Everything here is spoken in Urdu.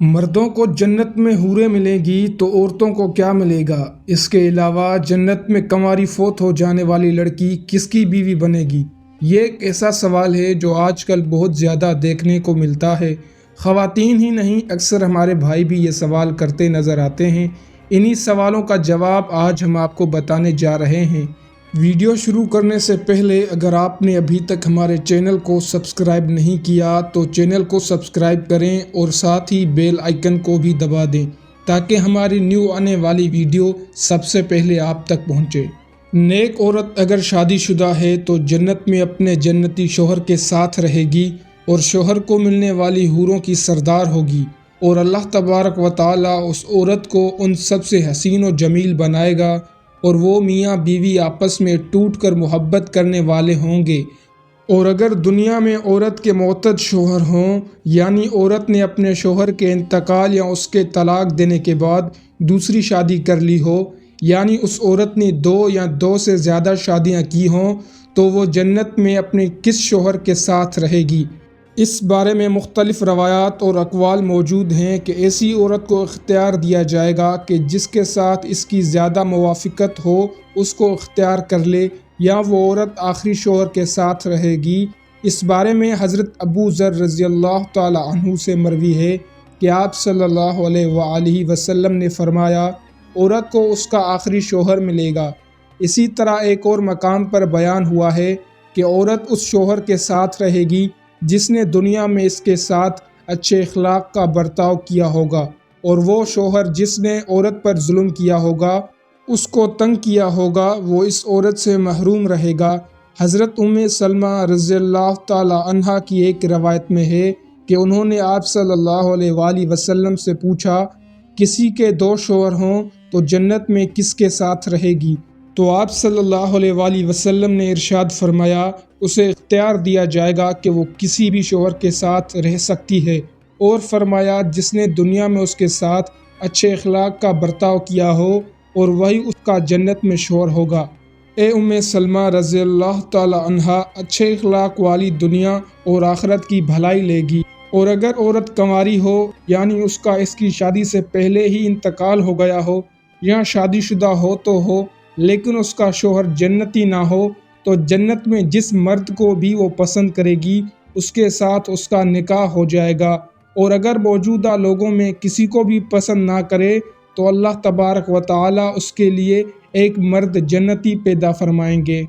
مردوں کو جنت میں حوریں ملیں گی تو عورتوں کو کیا ملے گا؟ اس کے علاوہ جنت میں کنواری فوت ہو جانے والی لڑکی کس کی بیوی بنے گی؟ یہ ایک ایسا سوال ہے جو آج کل بہت زیادہ دیکھنے کو ملتا ہے۔ خواتین ہی نہیں، اکثر ہمارے بھائی بھی یہ سوال کرتے نظر آتے ہیں۔ انہی سوالوں کا جواب آج ہم آپ کو بتانے جا رہے ہیں۔ ویڈیو شروع کرنے سے پہلے اگر آپ نے ابھی تک ہمارے چینل کو سبسکرائب نہیں کیا تو چینل کو سبسکرائب کریں اور ساتھ ہی بیل آئیکن کو بھی دبا دیں تاکہ ہماری نیو آنے والی ویڈیو سب سے پہلے آپ تک پہنچے۔ نیک عورت اگر شادی شدہ ہے تو جنت میں اپنے جنتی شوہر کے ساتھ رہے گی اور شوہر کو ملنے والی حوروں کی سردار ہوگی، اور اللہ تبارک و تعالی اس عورت کو ان سب سے حسین و جمیل بنائے گا، اور وہ میاں بیوی آپس میں ٹوٹ کر محبت کرنے والے ہوں گے۔ اور اگر دنیا میں عورت کے معتد شوہر ہوں، یعنی عورت نے اپنے شوہر کے انتقال یا اس کے طلاق دینے کے بعد دوسری شادی کر لی ہو، یعنی اس عورت نے 2 یا 2 سے زیادہ شادیاں کی ہوں، تو وہ جنت میں اپنے کس شوہر کے ساتھ رہے گی؟ اس بارے میں مختلف روایات اور اقوال موجود ہیں کہ ایسی عورت کو اختیار دیا جائے گا کہ جس کے ساتھ اس کی زیادہ موافقت ہو اس کو اختیار کر لے، یا وہ عورت آخری شوہر کے ساتھ رہے گی۔ اس بارے میں حضرت ابو ذر رضی اللہ تعالی عنہ سے مروی ہے کہ آپ صلی اللہ علیہ وآلہ وسلم نے فرمایا، عورت کو اس کا آخری شوہر ملے گا۔ اسی طرح ایک اور مقام پر بیان ہوا ہے کہ عورت اس شوہر کے ساتھ رہے گی جس نے دنیا میں اس کے ساتھ اچھے اخلاق کا برتاؤ کیا ہوگا، اور وہ شوہر جس نے عورت پر ظلم کیا ہوگا، اس کو تنگ کیا ہوگا، وہ اس عورت سے محروم رہے گا۔ حضرت ام سلمہ رضی اللہ تعالی عنہا کی ایک روایت میں ہے کہ انہوں نے آپ صلی اللہ علیہ وآلہ وسلم سے پوچھا، کسی کے 2 شوہر ہوں تو جنت میں کس کے ساتھ رہے گی؟ تو آپ صلی اللہ علیہ وآلہ وسلم نے ارشاد فرمایا، اسے اختیار دیا جائے گا کہ وہ کسی بھی شوہر کے ساتھ رہ سکتی ہے، اور فرمایا جس نے دنیا میں اس کے ساتھ اچھے اخلاق کا برتاؤ کیا ہو اور وہی اس کا جنت میں شوہر ہوگا۔ اے ام سلمہ رضی اللہ تعالی عنہا، اچھے اخلاق والی دنیا اور آخرت کی بھلائی لے گی، اور اگر عورت کنواری ہو، یعنی اس کی شادی سے پہلے ہی انتقال ہو گیا ہو، یا شادی شدہ ہو تو ہو لیکن اس کا شوہر جنتی نہ ہو، تو جنت میں جس مرد کو بھی وہ پسند کرے گی اس کے ساتھ اس کا نکاح ہو جائے گا، اور اگر موجودہ لوگوں میں کسی کو بھی پسند نہ کرے تو اللہ تبارک و تعالی اس کے لیے ایک مرد جنتی پیدا فرمائیں گے۔